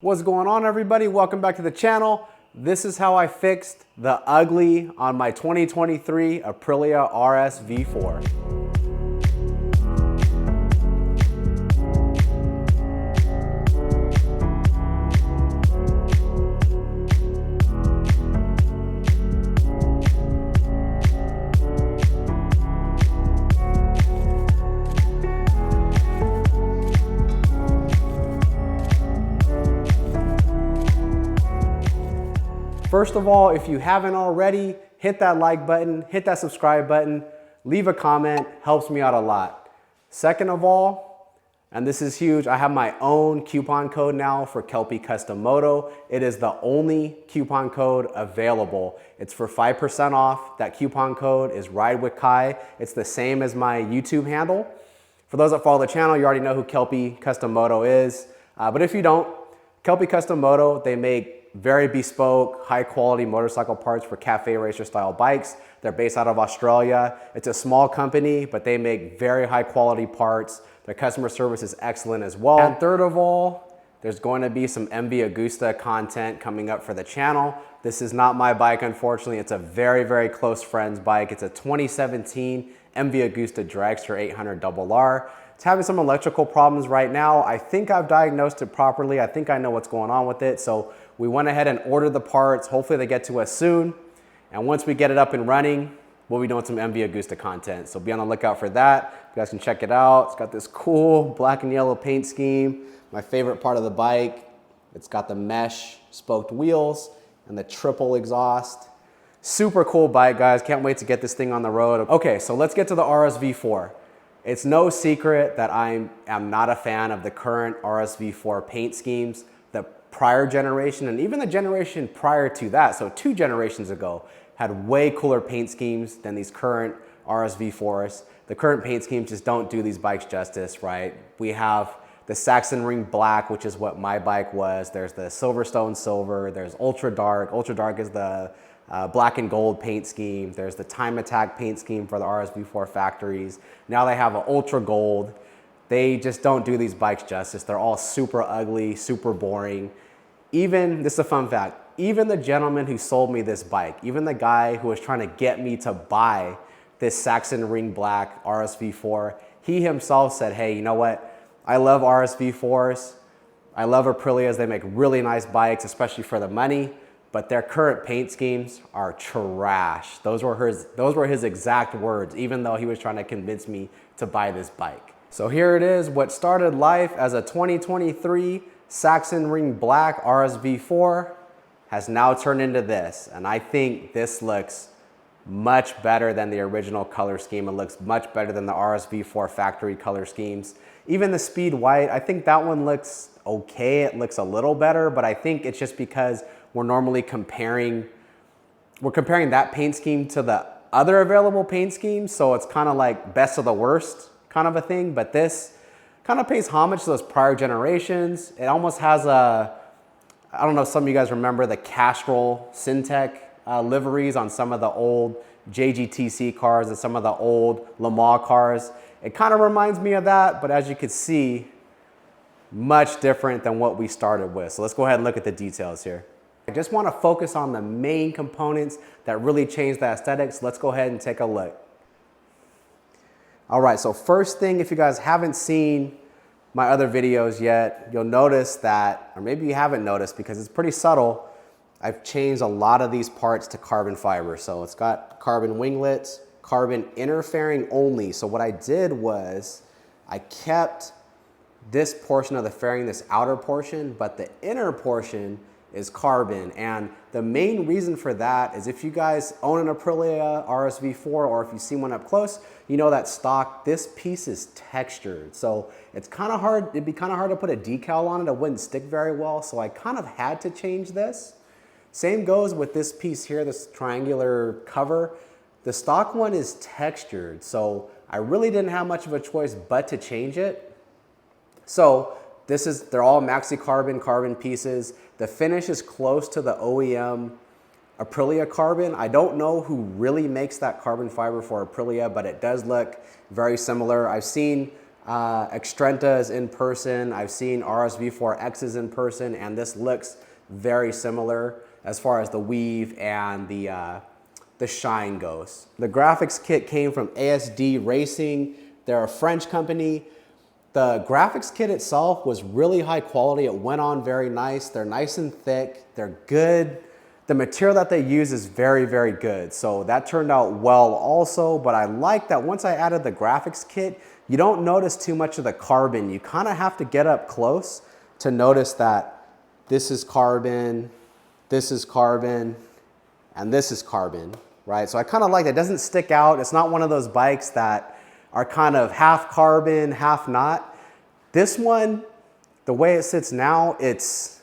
What's going on, everybody? Welcome back to the channel. This is how I fixed the ugly on my 2023 Aprilia RSV4. First of all, if you haven't already, hit that like button, hit that subscribe button, leave a comment, helps me out a lot. Second of all, and this is huge, I have my own coupon code now for Kelpie Custom Moto. It is the only coupon code available. It's for 5% off. That coupon code is Ride with Kai. It's the same as my YouTube handle. For those that follow the channel, you already know who Kelpie Custom Moto is. But if you don't, Kelpie Custom Moto, they make very bespoke, high quality motorcycle parts for cafe racer style bikes. They're based out of Australia. It's a small company, but they make very high quality parts. Their customer service is excellent as well. And third of all, there's going to be some MV Agusta content coming up for the channel. This is not my bike, unfortunately. It's a very, very close friend's bike. It's a 2017 MV Agusta Dragster 800 RR. It's having some electrical problems right now. I think I've diagnosed it properly. I think I know what's going on with it. So we went ahead and ordered the parts. Hopefully they get to us soon. And once we get it up and running, we'll be doing some MV Agusta content. So be on the lookout for that. You guys can check it out. It's got this cool black and yellow paint scheme. My favorite part of the bike. It's got the mesh spoked wheels and the triple exhaust. Super cool bike, guys. Can't wait to get this thing on the road. Okay, so let's get to the RSV4. It's no secret that I am not a fan of the current RSV4 paint schemes. The prior generation and even the generation prior to that, so 2 generations ago, had way cooler paint schemes than these current RSV4s. The current paint schemes just don't do these bikes justice, right? We have the Sachsenring black, which is what my bike was. There's the Silverstone silver. There's ultra dark. Ultra dark is the black and gold paint scheme. There's the Time Attack paint scheme for the RSV4 factories. Now they have an ultra gold. They just don't do these bikes justice. They're all super ugly, super boring. Even, this is a fun fact, even the gentleman who sold me this bike, even the guy who was trying to get me to buy this Sachsenring black RSV4, he himself said, hey, you know what? I love RSV4s. I love Aprilias. They make really nice bikes, especially for the money. But their current paint schemes are trash. Those were his exact words, even though he was trying to convince me to buy this bike. So here it is, what started life as a 2023 Sachsenring Black RSV4 has now turned into this. And I think this looks much better than the original color scheme. It looks much better than the RSV4 factory color schemes. Even the Speed White, I think that one looks okay. It looks a little better, but I think it's just because we're normally comparing that paint scheme to the other available paint schemes. So it's kind of like best of the worst kind of a thing. But this kind of pays homage to those prior generations. It almost has a, I don't know if some of you guys remember the Castrol Syntec liveries on some of the old JGTC cars and some of the old Le Mans cars. It kind of reminds me of that, but as you can see, much different than what we started with. So let's go ahead and look at the details here. I just want to focus on the main components that really change the aesthetics. Let's go ahead and take a look. All right, so first thing, if you guys haven't seen my other videos yet, you'll notice that, or maybe you haven't noticed because it's pretty subtle, I've changed a lot of these parts to carbon fiber. So it's got carbon winglets, carbon inner fairing only. So what I did was I kept this portion of the fairing, this outer portion, but the inner portion is carbon. And the main reason for that is if you guys own an Aprilia RSV4 or if you see one up close, you know that stock, this piece is textured. So it's kind of hard, it'd be kind of hard to put a decal on it. It wouldn't stick very well. So I kind of had to change this. Same goes with this piece here, this triangular cover. The stock one is textured. So I really didn't have much of a choice but to change it. So they're all MAXIcarbon carbon pieces. The finish is close to the OEM Aprilia carbon. I don't know who really makes that carbon fiber for Aprilia, but it does look very similar. I've seen Extrentas in person. I've seen RSV4Xs in person, and this looks very similar as far as the weave and the shine goes. The graphics kit came from ASD Racing. They're a French company. The graphics kit itself was really high quality. It went on very nice. They're nice and thick. They're good. The material that they use is very, very good. So that turned out well also, but I like that once I added the graphics kit, you don't notice too much of the carbon. You kind of have to get up close to notice that this is carbon, and this is carbon, right? So I kind of like that. It doesn't stick out. It's not one of those bikes that are kind of half carbon, half not. This one, the way it sits now, it's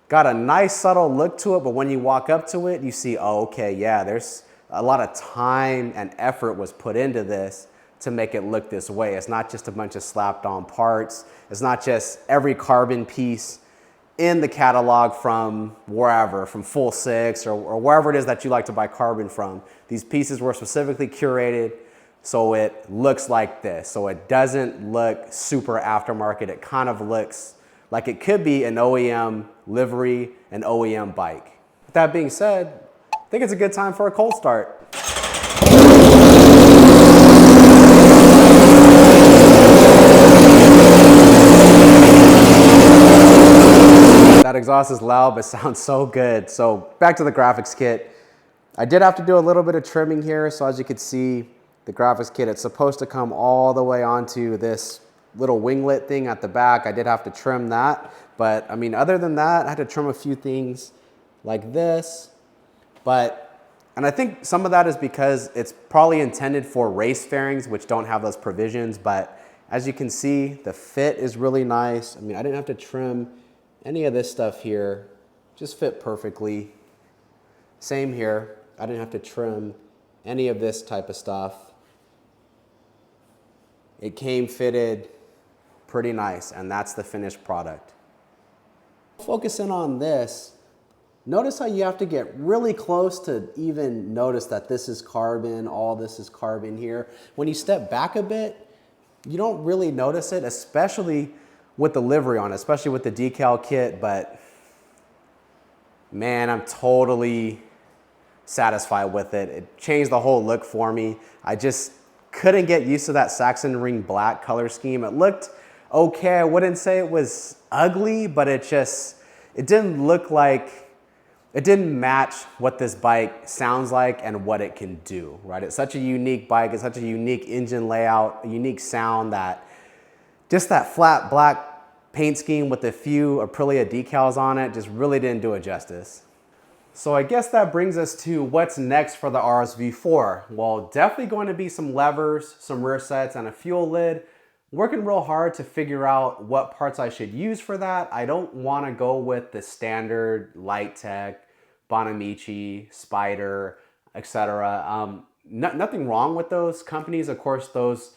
got a nice subtle look to it, but when you walk up to it, you see, oh, okay, yeah, there's a lot of time and effort was put into this to make it look this way. It's not just a bunch of slapped on parts. It's not just every carbon piece in the catalog from wherever, from Full Six or wherever it is that you like to buy carbon from. These pieces were specifically curated so it looks like this. So it doesn't look super aftermarket. It kind of looks like it could be an OEM livery, an OEM bike. With that being said, I think it's a good time for a cold start. That exhaust is loud, but sounds so good. So back to the graphics kit. I did have to do a little bit of trimming here. So as you can see, the graphics kit, it's supposed to come all the way onto this little winglet thing at the back. I did have to trim that. But I mean, other than that, I had to trim a few things like this. And I think some of that is because it's probably intended for race fairings, which don't have those provisions. But as you can see, the fit is really nice. I mean, I didn't have to trim any of this stuff here, just fit perfectly. Same here, I didn't have to trim any of this type of stuff. It came fitted pretty nice, and that's the finished product. Focusing on this, notice how you have to get really close to even notice that this is carbon, all this is carbon here. When you step back a bit, you don't really notice it, especially with the livery on, especially with the decal kit, but man, I'm totally satisfied with it. It changed the whole look for me. I just couldn't get used to that Sachsenring black color scheme. It looked okay. I wouldn't say it was ugly, but it didn't look like, it didn't match what this bike sounds like and what it can do, right? It's such a unique bike. It's such a unique engine layout, a unique sound that just that flat black paint scheme with a few Aprilia decals on it just really didn't do it justice. So I guess that brings us to what's next for the RSV4. Well, definitely going to be some levers, some rear sets, and a fuel lid. Working real hard to figure out what parts I should use for that. I don't want to go with the standard Light-Tech, Bonamici, Spider, etc. Nothing wrong with those companies. Of course, those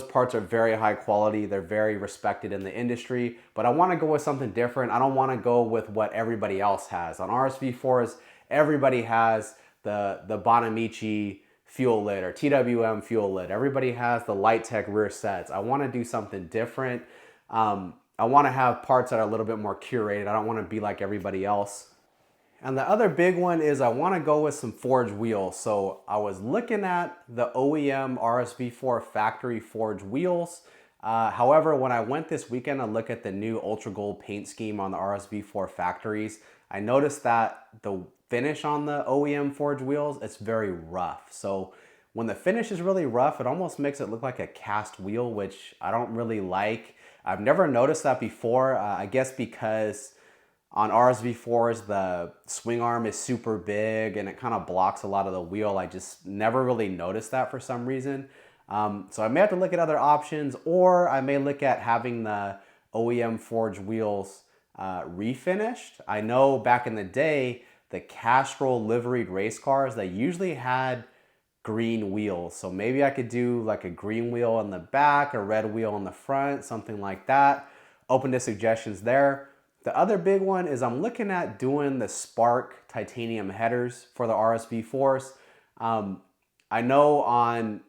parts are very high quality. They're very respected in the industry, but I want to go with something different. I don't want to go with what everybody else has. On RSV4s, everybody has the Bonamici fuel lid or TWM fuel lid. Everybody has the Light-Tech rear sets. I want to do something different. I want to have parts that are a little bit more curated. I don't want to be like everybody else. And the other big one is I want to go with some forged wheels. So I was looking at the OEM RSV4 factory forged wheels. However, when I went this weekend to look at the new Ultra Gold paint scheme on the RSV4 factories, I noticed that the finish on the OEM forged wheels, it's very rough. So when the finish is really rough, it almost makes it look like a cast wheel, which I don't really like. I've never noticed that before, I guess because on RSV4s, the swing arm is super big and it kind of blocks a lot of the wheel. I just never really noticed that for some reason. So I may have to look at other options, or I may look at having the OEM forged wheels refinished. I know back in the day, the Castrol liveried race cars, they usually had green wheels. So maybe I could do like a green wheel on the back, a red wheel on the front, something like that. Open to suggestions there. The other big one is I'm looking at doing the Spark titanium headers for the RSV4s. I know on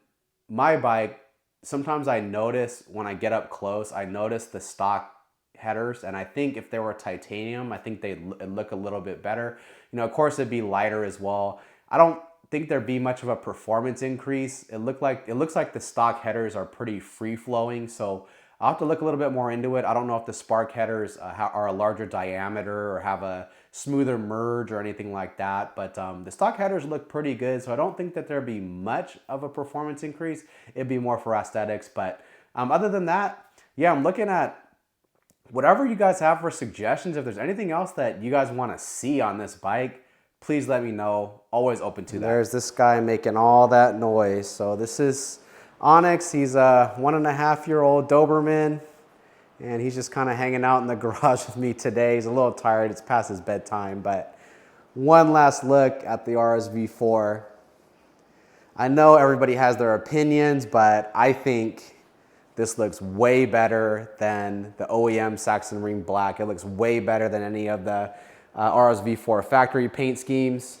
my bike, sometimes I notice when I get up close, I notice the stock headers, and I think if they were titanium, I think they'd look a little bit better. You know, of course it'd be lighter as well. I don't think there'd be much of a performance increase. It looks like the stock headers are pretty free flowing, so I'll have to look a little bit more into it. I don't know if the spark headers are a larger diameter or have a smoother merge or anything like that, but the stock headers look pretty good, so I don't think that there'd be much of a performance increase. It'd be more for aesthetics, but other than that, yeah, I'm looking at whatever you guys have for suggestions. If there's anything else that you guys want to see on this bike, please let me know. Always open to that. There's this guy making all that noise. So this is Onyx. He's a 1.5-year-old Doberman, and he's just kind of hanging out in the garage with me today. He's a little tired. It's past his bedtime, but one last look at the RSV4. I know everybody has their opinions, but I think this looks way better than the OEM Sachsenring Black. It looks way better than any of the RSV4 factory paint schemes.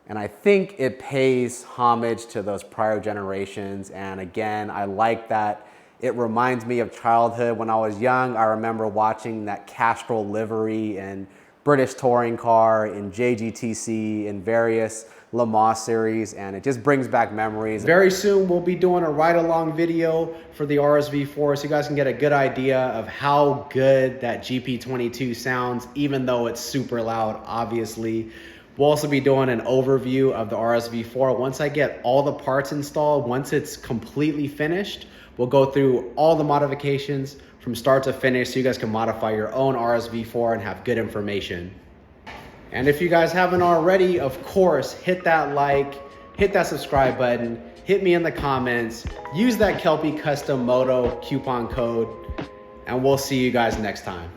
And I think it pays homage to those prior generations. And again, I like that. It reminds me of childhood. When I was young, I remember watching that Castrol livery in British Touring Car, in JGTC, in various Le Mans series, and it just brings back memories. Very soon we'll be doing a ride-along video for the RSV4 so you guys can get a good idea of how good that GP22 sounds, even though it's super loud, obviously. We'll also be doing an overview of the RSV4. Once I get all the parts installed, once it's completely finished, we'll go through all the modifications from start to finish so you guys can modify your own RSV4 and have good information. And if you guys haven't already, of course, hit that like, hit that subscribe button, hit me in the comments, use that Kelpie Custom Moto coupon code, and we'll see you guys next time.